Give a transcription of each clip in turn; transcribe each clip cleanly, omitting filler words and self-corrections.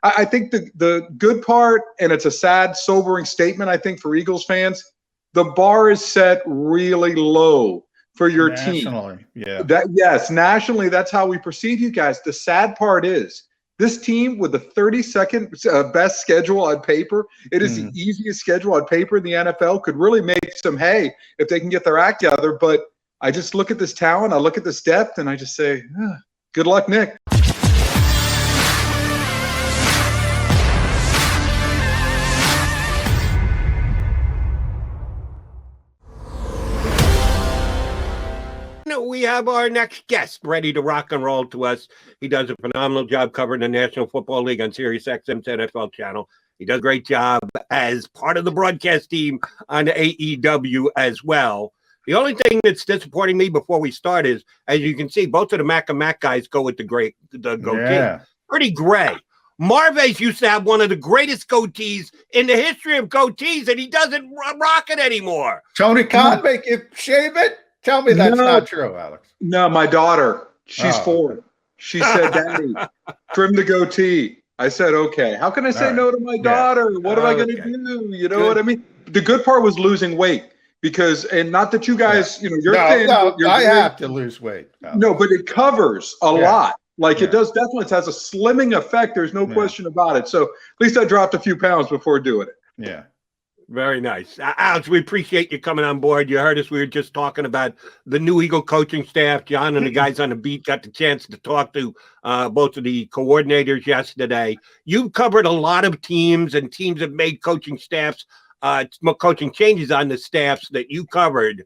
I think the good part, and it's a sad, sobering statement, I think, for Eagles fans, the bar is set really low for your team. Nationally, yeah. Yes, nationally, that's how we perceive you guys. The sad part is this team with the 32nd best schedule on paper, it is the easiest schedule on paper in the NFL, could really make some hay if they can get their act together. But I just look at this talent, I look at this depth, and I just say, good luck, Nick. We have our next guest ready to rock and roll to us. He does a phenomenal job covering the National Football League on Sirius XM's NFL channel. He does a great job as part of the broadcast team on AEW as well. The only thing that's disappointing me before we start is, as you can see, both of the Mac and Mac guys go with the goatee. Yeah. Pretty gray. Marvez used to have one of the greatest goatees in the history of goatees, and he doesn't rock it anymore. Tony Khan make you shave it? Tell me that's not true, Alex. No, my daughter, she's 4. She said, Daddy, trim the goatee. I said, okay. How can I say no to my daughter? What am I going to do? You know what I mean? The good part was losing weight because, and not that you guys, you're thin. I have to lose weight. No, but it covers a lot. Like it does definitely. It has a slimming effect. There's no question about it. So at least I dropped a few pounds before doing it. Yeah. Very nice. Alex, we appreciate you coming on board. You heard us. We were just talking about the new Eagle coaching staff. John and the guys on the beat got the chance to talk to both of the coordinators yesterday. You've covered a lot of teams, and teams have made coaching staffs, coaching changes on the staffs that you covered.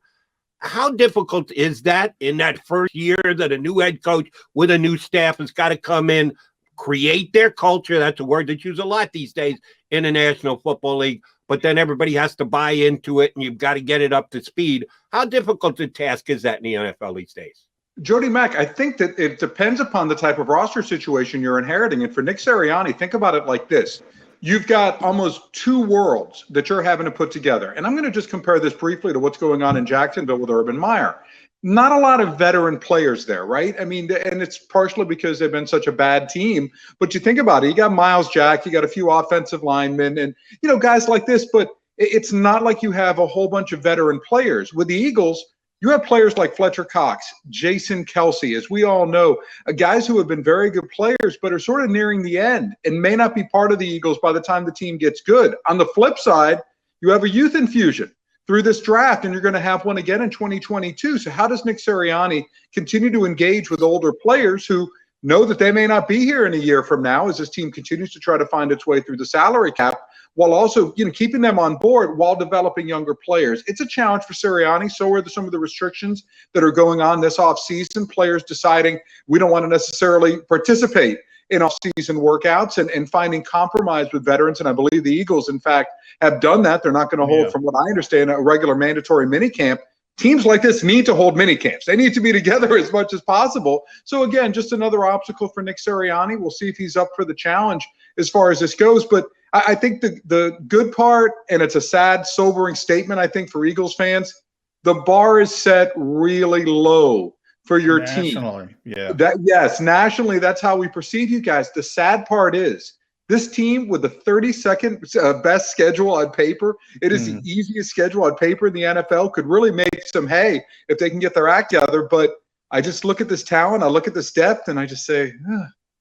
How difficult is that in that first year that a new head coach with a new staff has got to come in, create their culture? That's a word that's used a lot these days in the National Football League. But then everybody has to buy into it, and you've got to get it up to speed. How difficult a task is that in the NFL these days? Jody Mack, I think that it depends upon the type of roster situation you're inheriting. And for Nick Sirianni, think about it like this. You've got almost 2 worlds that you're having to put together. And I'm going to just compare this briefly to what's going on in Jacksonville with Urban Meyer. Not a lot of veteran players there, right? I mean, and it's partially because they've been such a bad team. But you think about it, you got Miles Jack, you got a few offensive linemen and, guys like this. But it's not like you have a whole bunch of veteran players. With the Eagles, you have players like Fletcher Cox, Jason Kelsey, as we all know, guys who have been very good players but are sort of nearing the end and may not be part of the Eagles by the time the team gets good. On the flip side, you have a youth infusion through this draft, and you're going to have one again in 2022. So how does Nick Sirianni continue to engage with older players who know that they may not be here in a year from now as this team continues to try to find its way through the salary cap, while also keeping them on board while developing younger players? It's a challenge for Sirianni. So are some of the restrictions that are going on this offseason, players deciding we don't want to necessarily participate in off-season workouts and finding compromise with veterans. And I believe the Eagles, in fact, have done that. They're not going to hold, from what I understand, a regular mandatory minicamp. Teams like this need to hold minicamps. They need to be together as much as possible. So, again, just another obstacle for Nick Sirianni. We'll see if he's up for the challenge as far as this goes. But I think the good part, and it's a sad, sobering statement, I think, for Eagles fans, the bar is set really low for your nationally, team. Yes, nationally, that's how we perceive you guys. The sad part is this team with the 32nd best schedule on paper, it is the easiest schedule on paper in the NFL, could really make some hay if they can get their act together. But I just look at this talent, I look at this depth, and I just say,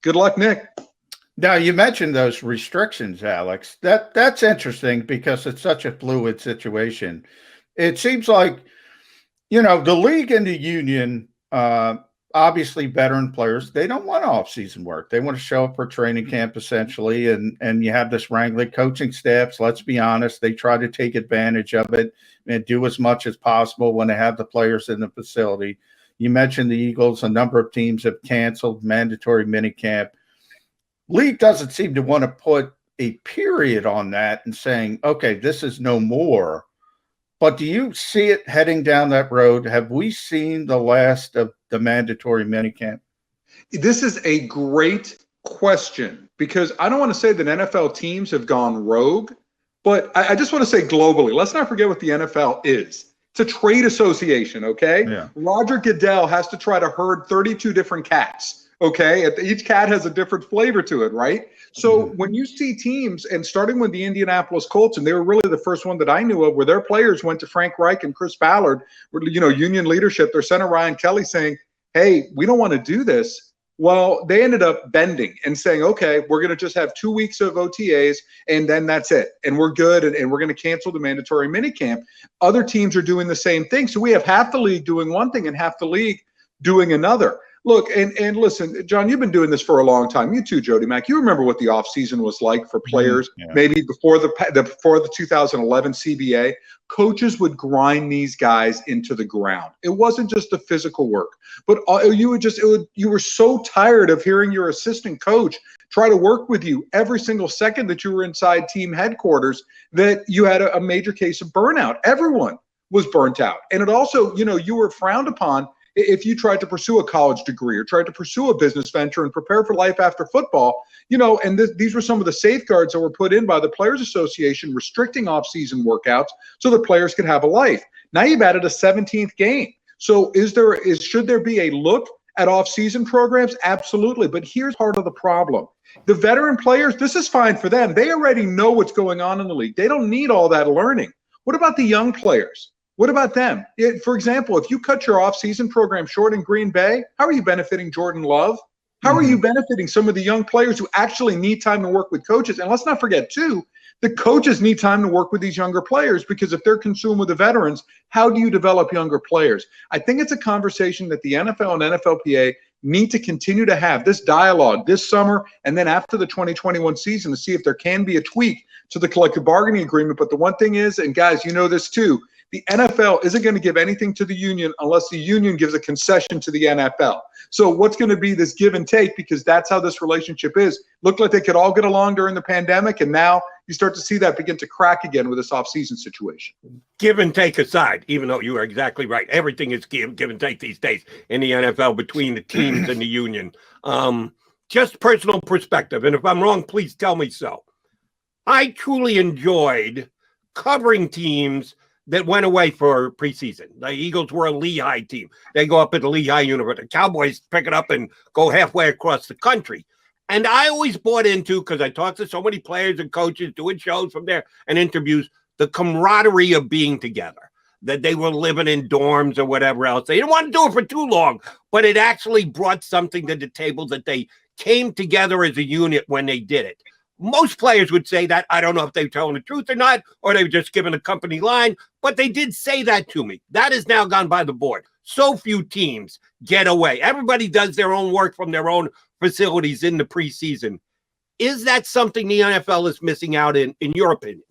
good luck, Nick. Now, you mentioned those restrictions, Alex. That's interesting because it's such a fluid situation. It seems like, the league and the union, obviously veteran players, they don't want off-season work. They want to show up for training camp essentially, and you have this wrangling coaching staffs. Let's be honest, they try to take advantage of it and do as much as possible when they have the players in the facility. You mentioned the Eagles. A number of teams have canceled mandatory minicamp. League doesn't seem to want to put a period on that and saying, okay, this is no more. But do you see it heading down that road? Have we seen the last of the mandatory minicamp? This is a great question because I don't want to say that NFL teams have gone rogue, but I just want to say globally, let's not forget what the NFL is. It's a trade association, okay? Yeah. Roger Goodell has to try to herd 32 different cats Okay. Each cat has a different flavor to it, right? So when you see teams, and starting with the Indianapolis Colts, and they were really the first one that I knew of, where their players went to Frank Reich and Chris Ballard, union leadership, their center Ryan Kelly, saying, hey, we don't want to do this. Well, they ended up bending and saying, okay, we're going to just have 2 weeks of OTAs, and then that's it. And we're good, and we're going to cancel the mandatory minicamp. Other teams are doing the same thing. So we have half the league doing one thing and half the league doing another. Look, and listen, John, you've been doing this for a long time. You too, Jody Mack. You remember what the offseason was like for players, maybe before the 2011 CBA. Coaches would grind these guys into the ground. It wasn't just the physical work, but you were so tired of hearing your assistant coach try to work with you every single second that you were inside team headquarters that you had a major case of burnout. Everyone was burnt out. And it also, you were frowned upon if you tried to pursue a college degree or tried to pursue a business venture and prepare for life after football, and these were some of the safeguards that were put in by the Players Association, restricting off-season workouts so that players could have a life. Now you've added a 17th game. So should there be a look at off-season programs? Absolutely. But here's part of the problem. The veteran players, this is fine for them. They already know what's going on in the league. They don't need all that learning. What about the young players? What about them? For example, if you cut your off-season program short in Green Bay, how are you benefiting Jordan Love? How are you benefiting some of the young players who actually need time to work with coaches? And let's not forget, too, the coaches need time to work with these younger players, because if they're consumed with the veterans, how do you develop younger players? I think it's a conversation that the NFL and NFLPA need to continue to have, this dialogue this summer and then after the 2021 season, to see if there can be a tweak to the collective bargaining agreement. But the one thing is, and guys, you know this too, the NFL isn't going to give anything to the union unless the union gives a concession to the NFL. So what's going to be this give and take, because that's how this relationship is. Looked like they could all get along during the pandemic, and now you start to see that begin to crack again with this offseason situation. Give and take aside, even though you are exactly right, everything is give and take these days in the NFL between the teams and the union. Just personal perspective, and if I'm wrong, please tell me so. I truly enjoyed covering teams that went away for preseason. The Eagles were a Lehigh team. They go up at the Lehigh University. The Cowboys pick it up and go halfway across the country. And I always bought into, because I talked to so many players and coaches doing shows from there and interviews, the camaraderie of being together, that they were living in dorms or whatever else. They didn't want to do it for too long, but it actually brought something to the table, that they came together as a unit when they did it. Most players would say that. I don't know if they were telling the truth or not, or they were just giving a company line, but they did say that to me. That has now gone by the board. So few teams get away. Everybody does their own work from their own facilities in the preseason. Is that something the NFL is missing out in your opinion?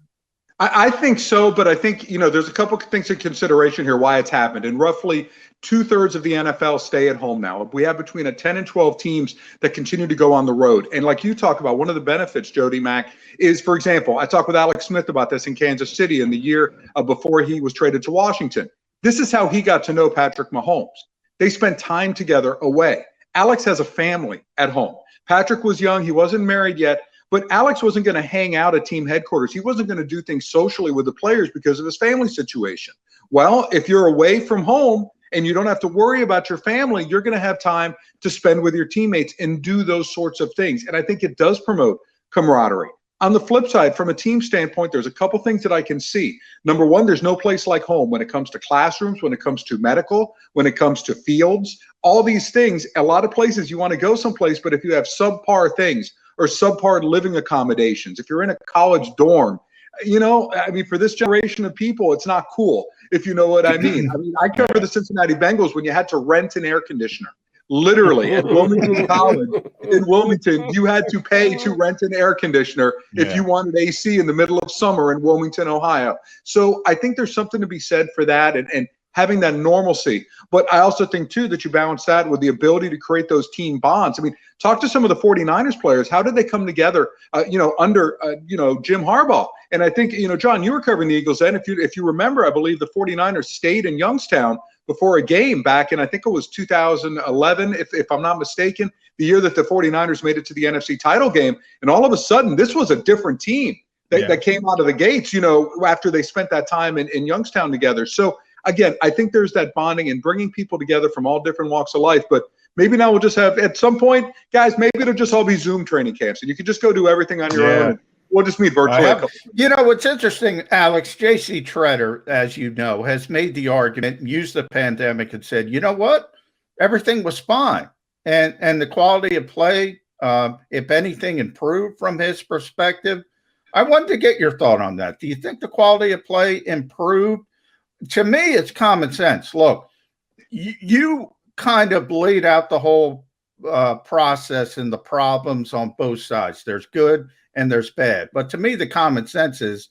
I think so, but I think, there's a couple of things in consideration here why it's happened. And roughly 2/3 of the NFL stay at home now. We have between 10 and 12 teams that continue to go on the road. And like you talk about, one of the benefits, Jody Mack, is, for example, I talked with Alex Smith about this in Kansas City in the year before he was traded to Washington. This is how he got to know Patrick Mahomes. They spent time together away. Alex has a family at home. Patrick was young. He wasn't married yet. But Alex wasn't going to hang out at team headquarters. He wasn't going to do things socially with the players because of his family situation. Well, if you're away from home and you don't have to worry about your family, you're going to have time to spend with your teammates and do those sorts of things. And I think it does promote camaraderie. On the flip side, from a team standpoint, there's a couple things that I can see. Number one, there's no place like home when it comes to classrooms, when it comes to medical, when it comes to fields, all these things. A lot of places you want to go someplace, but if you have subpar things, or subpar living accommodations, if you're in a college dorm, for this generation of people, it's not cool, if you know what I mean. I cover the Cincinnati Bengals when you had to rent an air conditioner. Literally, at Wilmington College in Wilmington, you had to pay to rent an air conditioner if you wanted AC in the middle of summer in Wilmington, Ohio. So I think there's something to be said for that, and having that normalcy. But I also think, too, that you balance that with the ability to create those team bonds. Talk to some of the 49ers players. How did they come together, under Jim Harbaugh? And I think, John, you were covering the Eagles then. If you remember, I believe the 49ers stayed in Youngstown before a game back in, I think it was 2011, if I'm not mistaken, the year that the 49ers made it to the NFC title game. And all of a sudden, this was a different team that came out of the gates, after they spent that time in Youngstown together. So, again, I think there's that bonding and bringing people together from all different walks of life. But Maybe now we'll just have, at some point, guys, maybe it'll just all be Zoom training camps, and you can just go do everything on your own. And we'll just meet virtually. You know, what's interesting, Alex, J.C. Treader, as you know, has made the argument and used the pandemic and said, you know what? Everything was fine. And the quality of play, if anything, improved from his perspective. I wanted to get your thought on that. Do you think the quality of play improved? To me, it's common sense. Look, you kind of laid out the whole process and the problems on both sides. There's good and there's bad. But to me, the common sense is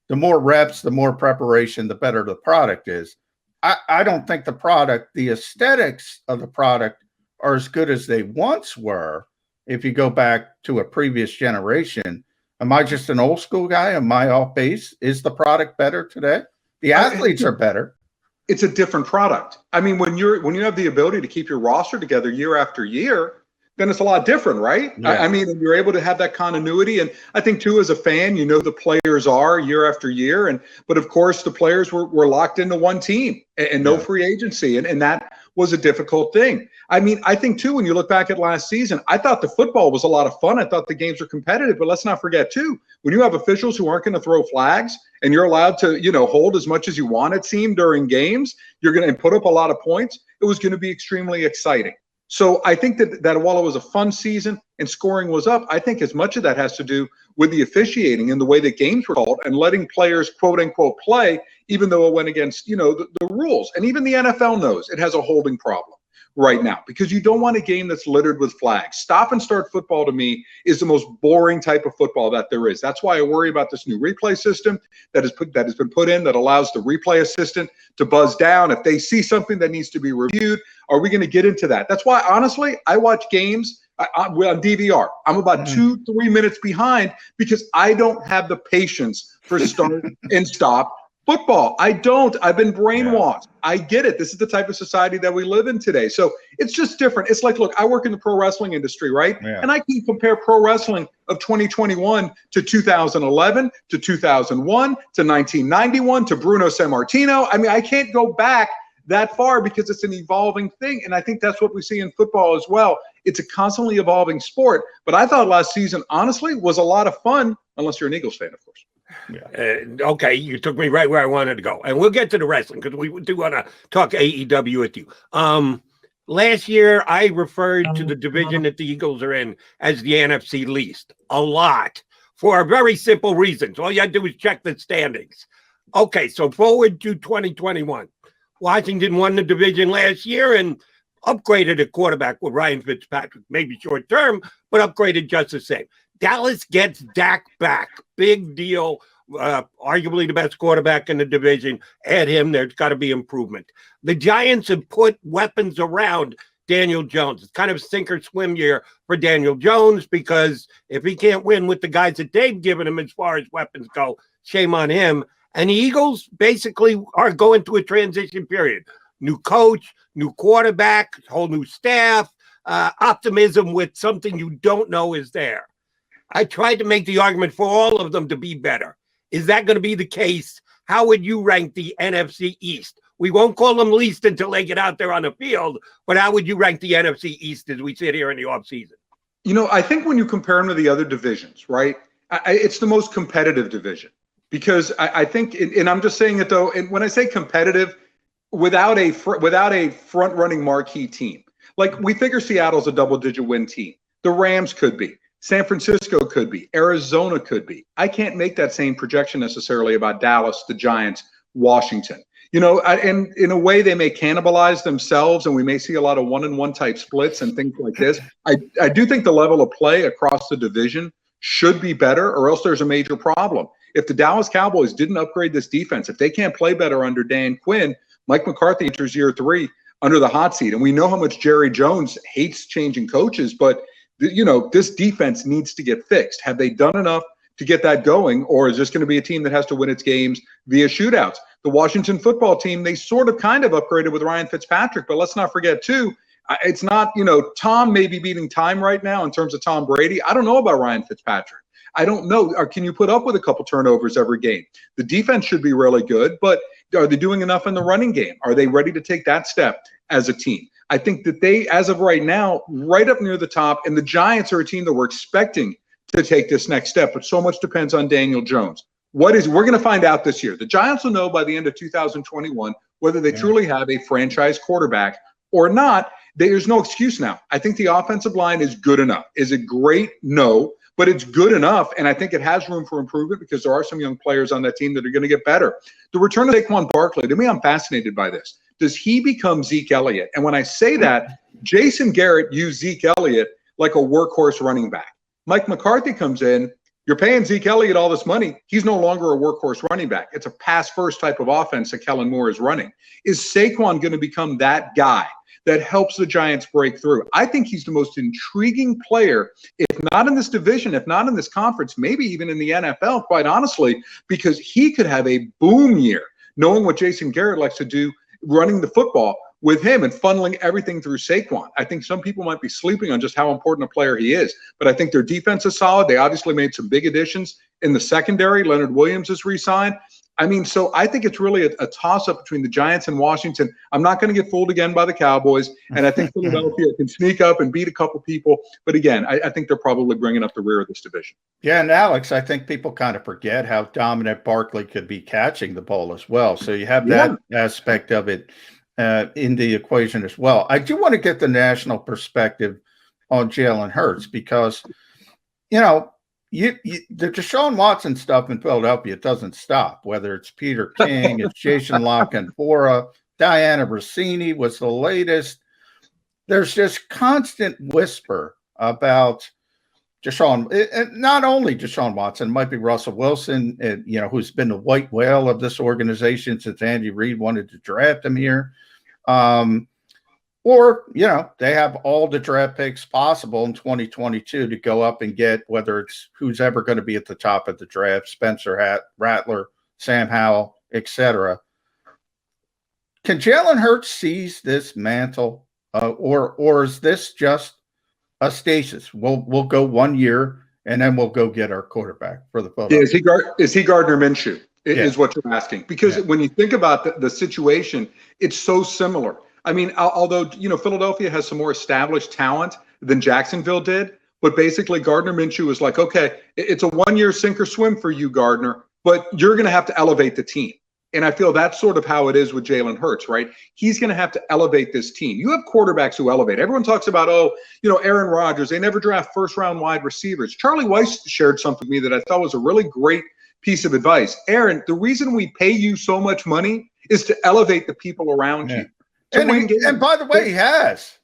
the more reps, the more preparation, the better the product is. I don't think the aesthetics of the product are as good as they once were. If you go back to a previous generation, am I just an old school guy? Am I off base? Is the product better today? The athletes are better. It's a different product. I mean, when you have the ability to keep your roster together year after year, then it's a lot different, right? Yeah. I mean, and you're able to have that continuity. And I think too, as a fan, you know, the players are year after year. But of course, the players were locked into one team and no free agency. And that was a difficult thing. I mean, I think too, when you look back at last season, I thought the football was a lot of fun. I thought the games were competitive, but let's not forget too, when you have officials who aren't going to throw flags and you're allowed to, you know, hold as much as you want, it seemed, during games, you're going to put up a lot of points. It was going to be extremely exciting. So I think that while it was a fun season and scoring was up, I think as much of that has to do with the officiating and the way that games were called and letting players, quote unquote, play, even though it went against, you know, the rules. And even the NFL knows it has a holding problem right now, because you don't want a game that's littered with flags. Stop and start football, to me, is the most boring type of football that there is. That's why I worry about this new replay system that has been put in that allows the replay assistant to buzz down if they see something that needs to be reviewed. Are we going to get into that? That's why, honestly, I watch games on DVR. I'm about 2-3 minutes behind because I don't have the patience for start and stop football. I don't. I've been brainwashed. I get it. This is the type of society that we live in today. So it's just different. It's like, look, I work in the pro wrestling industry, right? Yeah. And I can compare pro wrestling of 2021 to 2011 to 2001 to 1991 to Bruno Sammartino. I mean, I can't go back that far because it's an evolving thing. And I think that's what we see in football as well. It's a constantly evolving sport. But I thought last season, honestly, was a lot of fun, unless you're an Eagles fan, of course. Yeah. Okay, you took me right where I wanted to go. And we'll get to the wrestling because we do want to talk AEW with you. Last year, I referred to the division that the Eagles are in as the NFC East a lot for a very simple reason. All you had to do is check the standings. Okay, so forward to 2021. Washington won the division last year and upgraded a quarterback with Ryan Fitzpatrick, maybe short term, but upgraded just the same. Dallas gets Dak back. Big deal. Arguably the best quarterback in the division. Add him, there's got to be improvement. The Giants have put weapons around Daniel Jones. It's kind of sink or swim year for Daniel Jones because if he can't win with the guys that they've given him as far as weapons go, shame on him. And the Eagles basically are going through a transition period. New coach, new quarterback, whole new staff, optimism with something you don't know is there. I tried to make the argument for all of them to be better. Is that going to be the case? How would you rank the NFC East? We won't call them least until they get out there on the field, but how would you rank the NFC East as we sit here in the offseason? You know, I think when you compare them to the other divisions, right, it's the most competitive division. Because I think, and I'm just saying it though, and when I say competitive, without a front-running marquee team, like we figure Seattle's a double-digit win team. The Rams could be. San Francisco could be. Arizona could be. I can't make that same projection necessarily about Dallas, the Giants, Washington. You know, and in a way, they may cannibalize themselves, and we may see a lot of one-and-one type splits and things like this. I do think the level of play across the division should be better, or else there's a major problem. If the Dallas Cowboys didn't upgrade this defense, if they can't play better under Dan Quinn, Mike McCarthy enters year 3 under the hot seat. And we know how much Jerry Jones hates changing coaches, but you know, this defense needs to get fixed. Have they done enough to get that going, or is this going to be a team that has to win its games via shootouts? The Washington football team, they sort of kind of upgraded with Ryan Fitzpatrick, but let's not forget too, it's not, you know, Tom may be beating time right now in terms of Tom Brady. I don't know about Ryan Fitzpatrick. I don't know. Or can you put up with a couple turnovers every game? The defense should be really good, but are they doing enough in the running game? Are they ready to take that step? as a team. I think that they, as of right now, right up near the top, and the Giants are a team that we're expecting to take this next step, but so much depends on Daniel Jones. We're going to find out this year. The Giants will know by the end of 2021 whether they truly have a franchise quarterback or not. There's no excuse now. I think the offensive line is good enough. Is it great? No, but it's good enough, and I think it has room for improvement because there are some young players on that team that are going to get better. The return of Saquon Barkley, to me, I'm fascinated by this. Does he become Zeke Elliott? And when I say that, Jason Garrett used Zeke Elliott like a workhorse running back. Mike McCarthy comes in. You're paying Zeke Elliott all this money. He's no longer a workhorse running back. It's a pass-first type of offense that Kellen Moore is running. Is Saquon going to become that guy that helps the Giants break through? I think he's the most intriguing player, if not in this division, if not in this conference, maybe even in the NFL, quite honestly, because he could have a boom year, knowing what Jason Garrett likes to do, running the football with him and funneling everything through Saquon. I think some people might be sleeping on just how important a player he is, but I think their defense is solid. They obviously made some big additions in the secondary. Leonard Williams is re-signed. I mean, so I think it's really a toss-up between the Giants and Washington. I'm not going to get fooled again by the Cowboys, and I think Philadelphia can sneak up and beat a couple people. But again, I think they're probably bringing up the rear of this division. Yeah, and Alex, I think people kind of forget how dominant Barkley could be catching the ball as well. So you have that aspect of it in the equation as well. I do want to get the national perspective on Jalen Hurts because, you know, the Deshaun Watson stuff in Philadelphia doesn't stop, whether it's Peter King, it's Jason LaCanfora, Diana Rossini was the latest. There's just constant whisper about Deshaun, and not only Deshaun Watson, it might be Russell Wilson, who's been the white whale of this organization since Andy Reid wanted to draft him here. Or, they have all the draft picks possible in 2022 to go up and get, whether it's who's ever going to be at the top of the draft, Spencer Rattler, Sam Howell, etc. Can Jalen Hurts seize this mantle, or is this just a stasis? We'll go 1 year and then we'll go get our quarterback for the photo. Yeah, is he Gardner Minshew? Is what you're asking? Because when you think about the situation, it's so similar. I mean, although, Philadelphia has some more established talent than Jacksonville did, but basically Gardner Minshew is like, okay, it's a 1 year sink or swim for you, Gardner, but you're going to have to elevate the team. And I feel that's sort of how it is with Jalen Hurts, right? He's going to have to elevate this team. You have quarterbacks who elevate. Everyone talks about, Aaron Rodgers, they never draft first-round wide receivers. Charlie Weiss shared something with me that I thought was a really great piece of advice. Aaron, the reason we pay you so much money is to elevate the people around you. And by the way, he has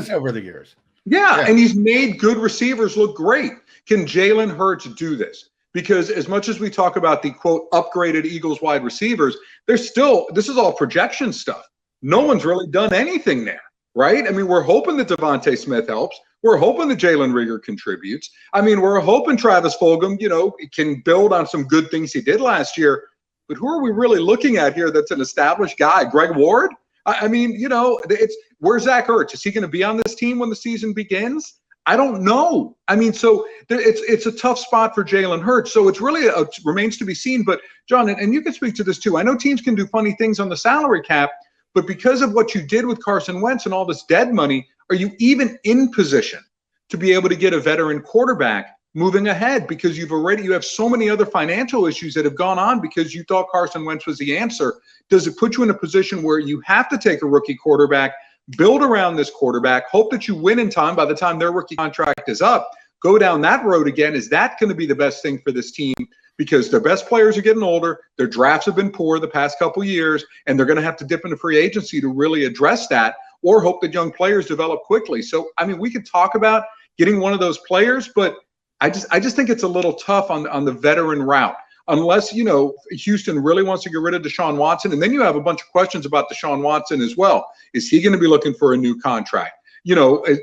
over the years. Yeah, and he's made good receivers look great. Can Jalen Hurts do this? Because as much as we talk about the, quote, upgraded Eagles wide receivers, this is all projection stuff. No one's really done anything there, right? I mean, we're hoping that Devontae Smith helps. We're hoping that Jalen Reagor contributes. I mean, we're hoping Travis Fulgham, can build on some good things he did last year. But who are we really looking at here that's an established guy? Greg Ward? I mean, where's Zach Ertz? Is he going to be on this team when the season begins? I don't know. I mean, so it's a tough spot for Jalen Hurts. So it's really remains to be seen. But John, and you can speak to this too. I know teams can do funny things on the salary cap, but because of what you did with Carson Wentz and all this dead money, are you even in position to be able to get a veteran quarterback moving ahead? Because you have so many other financial issues that have gone on because you thought Carson Wentz was the answer. Does it put you in a position where you have to take a rookie quarterback, build around this quarterback, hope that you win in time by the time their rookie contract is up, go down that road again? Is that going to be the best thing for this team? Because their best players are getting older, their drafts have been poor the past couple years, and they're going to have to dip into free agency to really address that, or hope that young players develop quickly. So, I mean, we could talk about getting one of those players, but I just think it's a little tough on the veteran route. Unless, Houston really wants to get rid of Deshaun Watson. And then you have a bunch of questions about Deshaun Watson as well. Is he going to be looking for a new contract?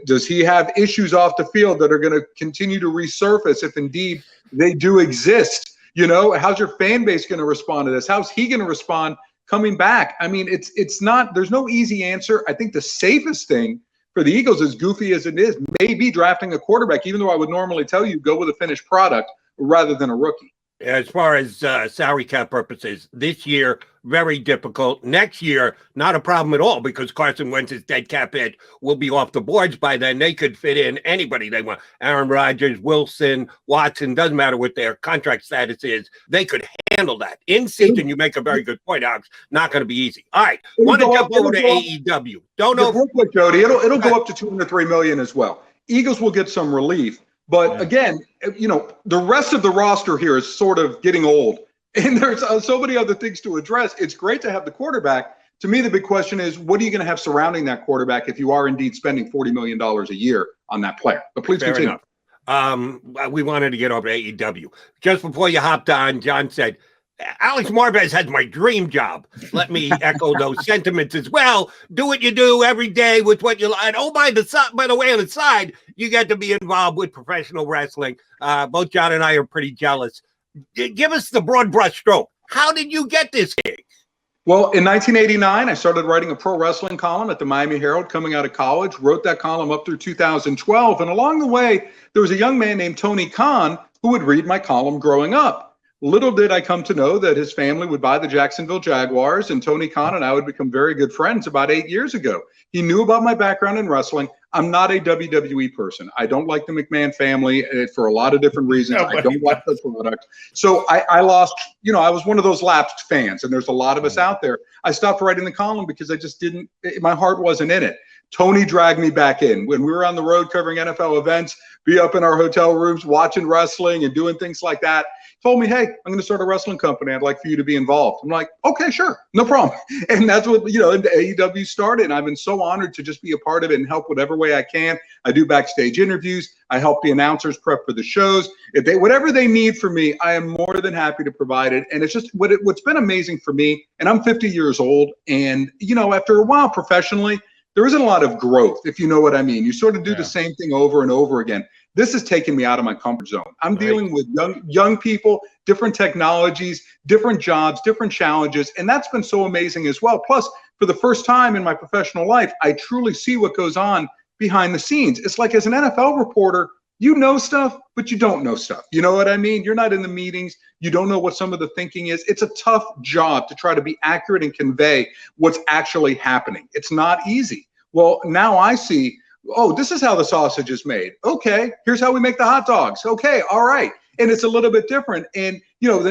Does he have issues off the field that are going to continue to resurface if indeed they do exist? How's your fan base going to respond to this? How's he going to respond coming back? I mean, there's no easy answer. I think the safest thing for the Eagles, as goofy as it is, maybe drafting a quarterback, even though I would normally tell you go with a finished product rather than a rookie. As far as salary cap purposes, this year, very difficult. Next year, not a problem at all because Carson Wentz's dead cap hit will be off the boards by then. They could fit in anybody they want. Aaron Rodgers, Wilson, Watson, doesn't matter what their contract status is. They could handle that. In season, you make a very good point, Alex. Not going to be easy. All right. Want to jump over to AEW. Don't know. Real quick, Jody, it'll go up to $203 million as well. Eagles will get some relief. But again, the rest of the roster here is sort of getting old, and there's so many other things to address. It's great to have the quarterback. To me, the big question is, what are you going to have surrounding that quarterback if you are indeed spending $40 million a year on that player? But please continue. We wanted to get over to AEW. Just before you hopped on, John said, Alex Marvez has my dream job. Let me echo those sentiments as well. Do what you do every day with what you like. Oh, by the way, on the side, you get to be involved with professional wrestling. Both John and I are pretty jealous. Give us the broad brush stroke. How did you get this gig? Well, in 1989, I started writing a pro wrestling column at the Miami Herald coming out of college, wrote that column up through 2012. And along the way, there was a young man named Tony Khan who would read my column growing up. Little did I come to know that his family would buy the Jacksonville Jaguars, and Tony Khan and I would become very good friends about 8 years ago. He knew about my background in wrestling. I'm not a WWE person. I don't like the McMahon family for a lot of different reasons. I don't like the product. So I lost, I was one of those lapsed fans, and there's a lot of us out there. I stopped writing the column because I just didn't, my heart wasn't in it. Tony dragged me back in. When we were on the road covering NFL events, be up in our hotel rooms watching wrestling and doing things like that. Told me, hey, I'm going to start a wrestling company. I'd like for you to be involved. I'm like, okay, sure, no problem. And that's what, AEW started. And I've been so honored to just be a part of it and help whatever way I can. I do backstage interviews. I help the announcers prep for the shows. Whatever they need from me, I am more than happy to provide it. And it's just what's been amazing for me. And I'm 50 years old. And, after a while professionally, there isn't a lot of growth, if you know what I mean. You sort of do the same thing over and over again. This has taken me out of my comfort zone. I'm dealing with young people, different technologies, different jobs, different challenges, and that's been so amazing as well. Plus, for the first time in my professional life, I truly see what goes on behind the scenes. It's like as an NFL reporter, you know stuff, but you don't know stuff. You know what I mean? You're not in the meetings. You don't know what some of the thinking is. It's a tough job to try to be accurate and convey what's actually happening. It's not easy. Well, now I see, oh, this is how the sausage is made. Okay, here's how we make the hot dogs. Okay, all right. And it's a little bit different. And,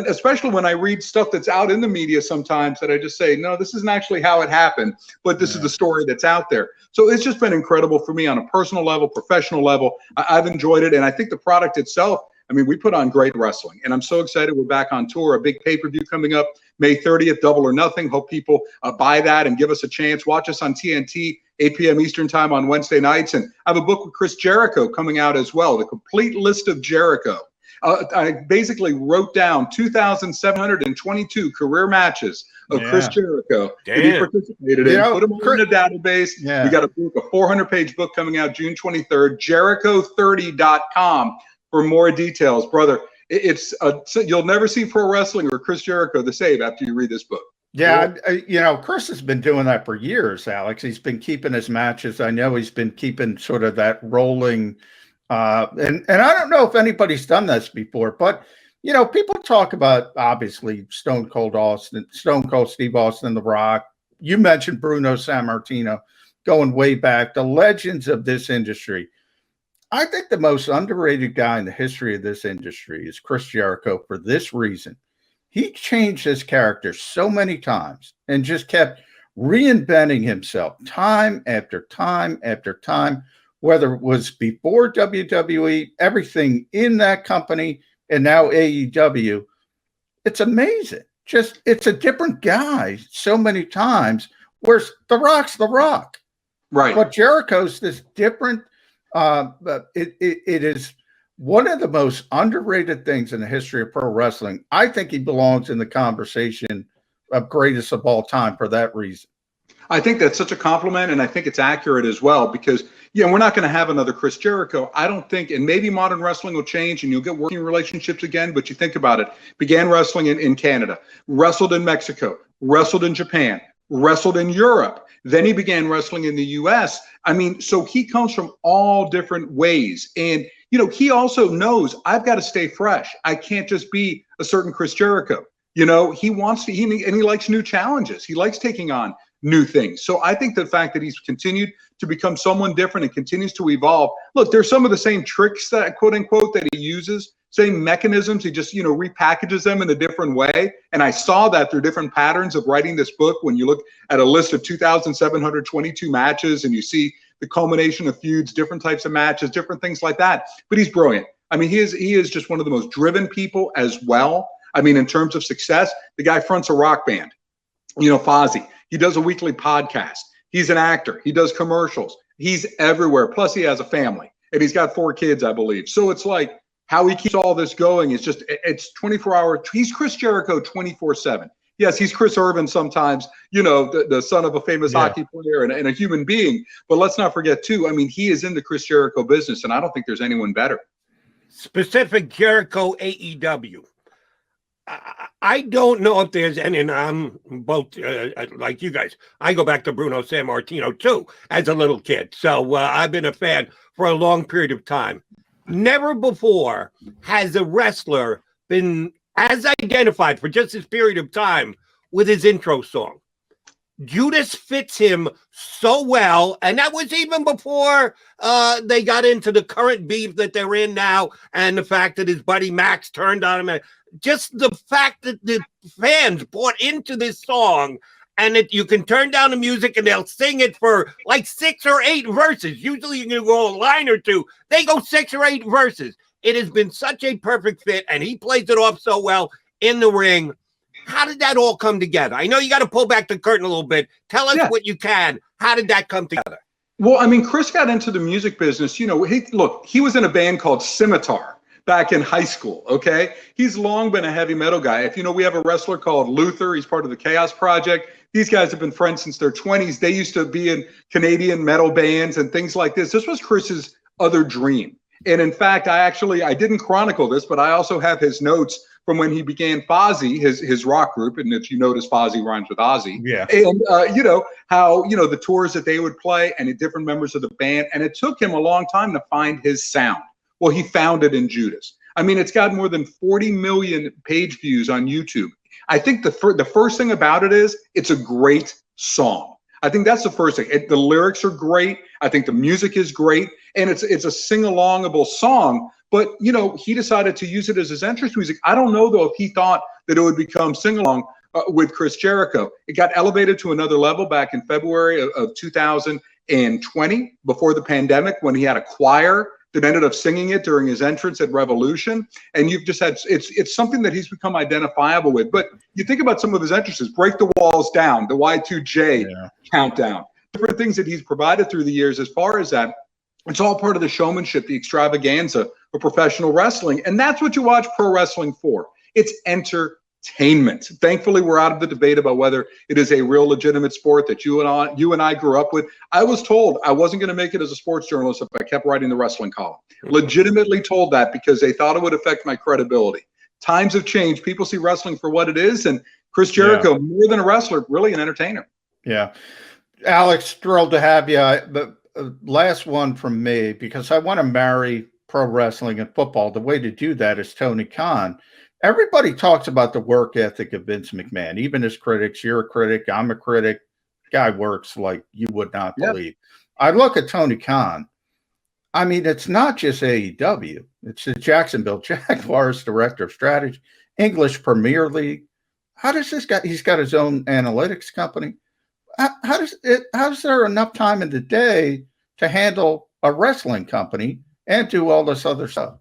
especially when I read stuff that's out in the media sometimes that I just say, no, this isn't actually how it happened, but this is the story that's out there. So it's just been incredible for me on a personal level, professional level. I've enjoyed it. And I think the product itself, we put on great wrestling. And I'm so excited. We're back on tour, a big pay-per-view coming up May 30th, Double or Nothing. Hope people buy that and give us a chance. Watch us on TNT. 8 p.m. Eastern time on Wednesday nights. And I have a book with Chris Jericho coming out as well, the complete list of Jericho. I basically wrote down 2,722 career matches of Chris Jericho that he participated in, put them in a database. We got a 400-page book coming out June 23rd, Jericho30.com for more details. Brother, you'll never see pro wrestling or Chris Jericho the same after you read this book. Yeah, Chris has been doing that for years, Alex. He's been keeping his matches. I know he's been keeping sort of that rolling. And I don't know if anybody's done this before, but, people talk about, obviously, Stone Cold Steve Austin, The Rock. You mentioned Bruno Sammartino going way back, the legends of this industry. I think the most underrated guy in the history of this industry is Chris Jericho for this reason. He changed his character so many times and just kept reinventing himself time after time after time, whether it was before WWE, everything in that company, and now AEW. It's amazing. It's a different guy so many times, whereas The Rock's The Rock. Right. But Jericho's this different, it is one of the most underrated things in the history of pro wrestling. I think he belongs in the conversation of greatest of all time for that reason. I think that's such a compliment, and I think it's accurate as well because, we're not going to have another Chris Jericho. I don't think, and maybe modern wrestling will change and you'll get working relationships again, but you think about it, began wrestling in Canada, wrestled in Mexico, wrestled in Japan, wrestled in Europe. Then he began wrestling in the U.S. So he comes from all different ways. And, he also knows I've got to stay fresh. I can't just be a certain Chris Jericho. He wants to, and he likes new challenges. He likes taking on new things. So I think the fact that he's continued to become someone different and continues to evolve. Look, there's some of the same tricks that quote unquote that he uses, same mechanisms. He just, repackages them in a different way. And I saw that through different patterns of writing this book. When you look at a list of 2,722 matches and you see the culmination of feuds, different types of matches, different things like that. But he's brilliant. I mean, he is just one of the most driven people as well. I mean, in terms of success, the guy fronts a rock band, Fozzy. He does a weekly podcast. He's an actor. He does commercials. He's everywhere. Plus, he has a family, and he's got 4 kids, I believe. So it's like how he keeps all this going is just, it's 24-hour. He's Chris Jericho 24/7. Yes, he's Chris Irvin sometimes, the son of a famous hockey player and a human being. But let's not forget, too, I mean, he is in the Chris Jericho business, and I don't think there's anyone better. Specific Jericho AEW. I don't know if there's any, and I'm both like you guys. I go back to Bruno Sammartino too as a little kid. So I've been a fan for a long period of time. Never before has a wrestler been as identified for just this period of time with his intro song. Judas fits him so well, and that was even before they got into the current beef that they're in now, and the fact that his buddy Max turned on him. Just the fact that the fans bought into this song, and that you can turn down the music and they'll sing it for like 6 or 8 verses. Usually you can go a line or two. They go 6 or 8 verses. It has been such a perfect fit, and he plays it off so well in the ring. How did that all come together? I know you got to pull back the curtain a little bit. Tell us what you can. How did that come together? Well, I mean, Chris got into the music business. He was in a band called Scimitar back in high school, okay? He's long been a heavy metal guy. If we have a wrestler called Luther. He's part of the Chaos Project. These guys have been friends since their 20s. They used to be in Canadian metal bands and things like this. This was Chris's other dream. And in fact, I didn't chronicle this, but I also have his notes from when he began Fozzy, his rock group, and if you notice, Fozzy rhymes with Ozzy. Yeah. And how the tours that they would play and the different members of the band, and it took him a long time to find his sound. Well, he found it in Judas. I mean, it's got more than 40 million page views on YouTube. I think the first thing about it is it's a great song. I think that's the first thing. The lyrics are great. I think the music is great, and it's a sing-alongable song. But he decided to use it as his entrance music. I don't know though if he thought that it would become sing-along with Chris Jericho. It got elevated to another level back in February of 2020, before the pandemic, when he had a choir that ended up singing it during his entrance at Revolution. And you've just had, it's something that he's become identifiable with. But you think about some of his entrances: Break the Walls Down, the Y2J countdown, different things that he's provided through the years as far as that. It's all part of the showmanship, the extravaganza of professional wrestling. And that's what you watch pro wrestling for. It's entertainment. Thankfully, we're out of the debate about whether it is a real legitimate sport that you and I grew up with. I was told I wasn't going to make it as a sports journalist if I kept writing the wrestling column. Legitimately told that because they thought it would affect my credibility. Times have changed. People see wrestling for what it is. And Chris Jericho, more than a wrestler, really an entertainer. Yeah. Alex, thrilled to have you. But last one from me, because I want to marry pro wrestling and football. The way to do that is Tony Khan. Everybody talks about the work ethic of Vince McMahon, even his critics. You're a critic. I'm a critic. Guy works like you would not believe. I look at Tony Khan. I mean, it's not just AEW. It's the Jacksonville Jaguars director of strategy, English Premier League. How does this guy? He's got his own analytics company. How is there enough time in the day to handle a wrestling company and do all this other stuff?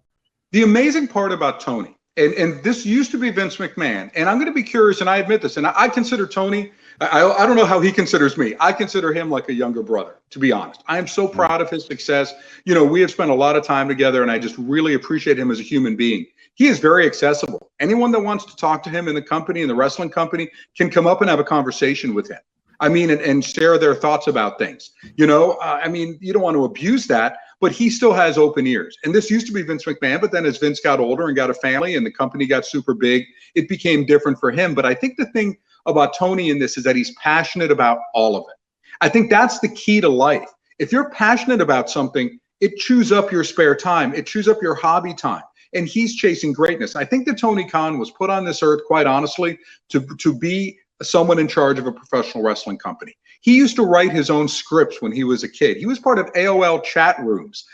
The amazing part about Tony, and this used to be Vince McMahon, and I'm going to be curious, and I admit this, and I consider Tony, I don't know how he considers me. I consider him like a younger brother, to be honest. I am so proud of his success. We have spent a lot of time together, and I just really appreciate him as a human being. He is very accessible. Anyone that wants to talk to him in the company, in the wrestling company, can come up and have a conversation with him. I mean, and share their thoughts about things. I mean, you don't want to abuse that, but he still has open ears. And this used to be Vince McMahon, but then as Vince got older and got a family and the company got super big, it became different for him. But I think the thing about Tony in this is that he's passionate about all of it. I think that's the key to life. If you're passionate about something, it chews up your spare time. It chews up your hobby time. And he's chasing greatness. I think that Tony Khan was put on this earth, quite honestly, to be someone in charge of a professional wrestling company. He used to write his own scripts when he was a kid. He was part of AOL chat rooms,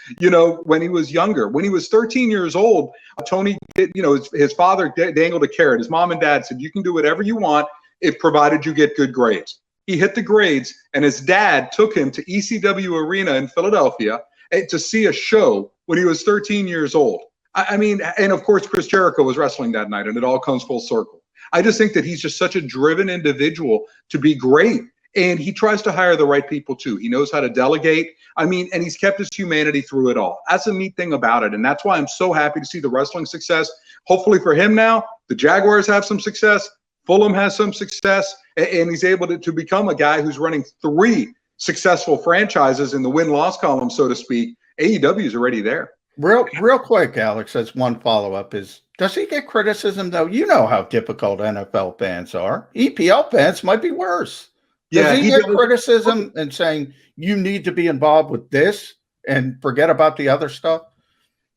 when he was younger. When he was 13 years old, Tony, his father dangled a carrot. His mom and dad said, you can do whatever you want if provided you get good grades. He hit the grades, and his dad took him to ECW Arena in Philadelphia to see a show when he was 13 years old. I mean, and of course, Chris Jericho was wrestling that night, and it all comes full circle. I just think that he's just such a driven individual to be great. And he tries to hire the right people too. He knows how to delegate. I mean, and he's kept his humanity through it all. That's a neat thing about it. And that's why I'm so happy to see the wrestling success. Hopefully for him now, the Jaguars have some success. Fulham has some success. And he's able to become a guy who's running 3 successful franchises in the win-loss column, so to speak. AEW is already there. Real quick, Alex, as one follow-up is, does he get criticism, though? You know how difficult NFL fans are. EPL fans might be worse. Does he get criticism and saying, you need to be involved with this and forget about the other stuff?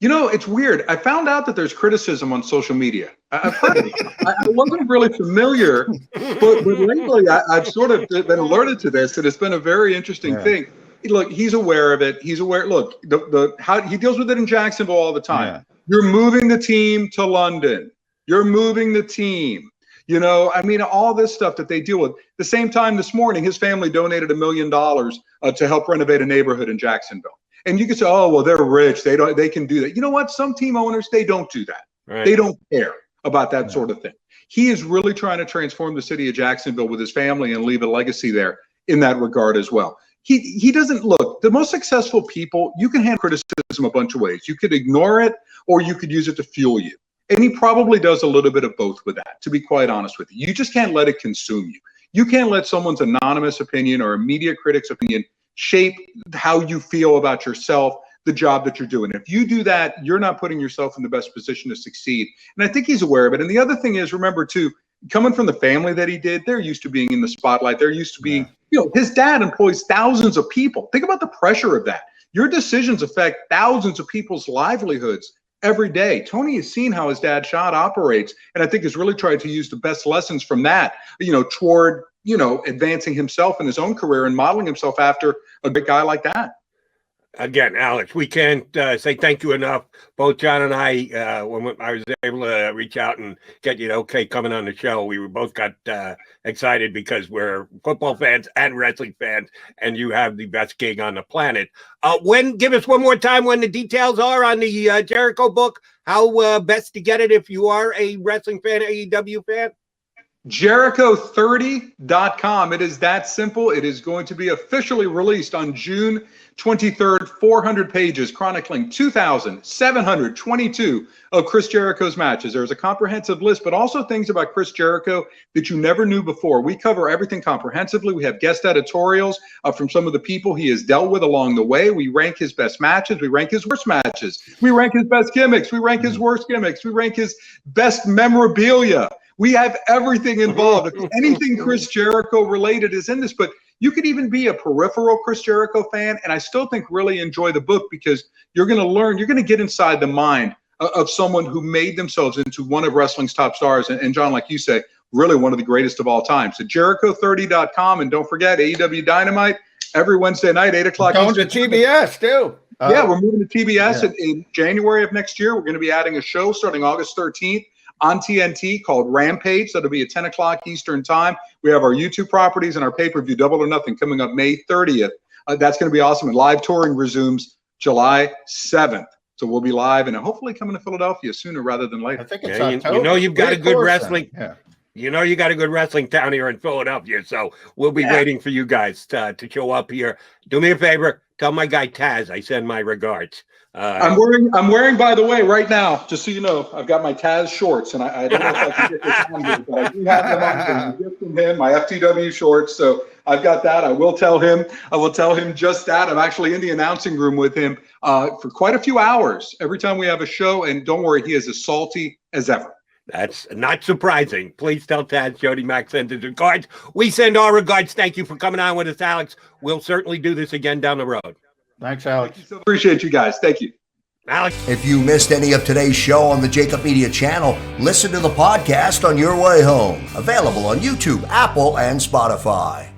It's weird. I found out that there's criticism on social media. I've heard it. I wasn't really familiar, but lately I've sort of been alerted to this, and it's been a very interesting thing. Look, he's aware of it. He's aware. Look, how he deals with it in Jacksonville all the time. Yeah. You're moving the team to London. You're moving the team. I mean, all this stuff that they deal with. The same time this morning, his family donated $1 million to help renovate a neighborhood in Jacksonville. And you can say, oh, well, they're rich. They can do that. You know what? Some team owners, they don't do that. Right. They don't care about that sort of thing. He is really trying to transform the city of Jacksonville with his family and leave a legacy there in that regard as well. He doesn't look, the most successful people, you can handle criticism a bunch of ways. You could ignore it, or you could use it to fuel you. And he probably does a little bit of both with that, to be quite honest with you. You just can't let it consume you. You can't let someone's anonymous opinion or a media critic's opinion shape how you feel about yourself, the job that you're doing. If you do that, you're not putting yourself in the best position to succeed. And I think he's aware of it. And the other thing is, remember too, coming from the family that he did, they're used to being in the spotlight. They're used to being, his dad employs thousands of people. Think about the pressure of that. Your decisions affect thousands of people's livelihoods every day. Tony has seen how his dad shot operates, and I think has really tried to use the best lessons from that, toward, advancing himself in his own career and modeling himself after a big guy like that. Again, Alex, we can't say thank you enough. Both John and I, when I was able to reach out and get you okay coming on the show, we both got excited because we're football fans and wrestling fans, and you have the best gig on the planet. Give us one more time when the details are on the Jericho book, how best to get it if you are a wrestling fan, AEW fan? Jericho30.com. It is that simple. It is going to be officially released on June 23rd, 400 pages chronicling 2,722 of Chris Jericho's matches. There's a comprehensive list, but also things about Chris Jericho that you never knew before. We cover everything comprehensively. We have guest editorials from some of the people he has dealt with along the way. We rank his best matches. We rank his worst matches. We rank his best gimmicks. We rank his worst gimmicks. We rank his best memorabilia. We have everything involved. Anything Chris Jericho related is in this, but you could even be a peripheral Chris Jericho fan, and I still think really enjoy the book because you're going to learn, you're going to get inside the mind of someone who made themselves into one of wrestling's top stars. And John, like you say, really one of the greatest of all time. So Jericho30.com, and don't forget AEW Dynamite every Wednesday night, 8 o'clock. Going to TBS too. Yeah, we're moving to TBS in January of next year. We're going to be adding a show starting August 13th. On TNT called Rampage. That'll be at 10 o'clock Eastern time. We have our YouTube properties and our pay-per-view Double or Nothing coming up May 30th. That's going to be awesome. And live touring resumes July 7th. So we'll be live and hopefully coming to Philadelphia sooner rather than later. I think it's October. You've got a good wrestling. Yeah. You got a good wrestling town here in Philadelphia. So we'll be waiting for you guys to show up here. Do me a favor. Tell my guy Taz I send my regards. I'm wearing, by the way, right now, just so you know, I've got my Taz shorts, and I don't know if I can get this on here, but I do have them on gift from him, my FTW shorts. So I've got that. I will tell him just that. I'm actually in the announcing room with him for quite a few hours every time we have a show. And don't worry, he is as salty as ever. That's not surprising. Please tell Taz Jody Mack sends his regards. We send our regards. Thank you for coming on with us, Alex. We'll certainly do this again down the road. Thanks, Alex. Appreciate you guys. Thank you. Alex. If you missed any of today's show on the JAKIB Media channel, listen to the podcast on your way home. Available on YouTube, Apple, and Spotify.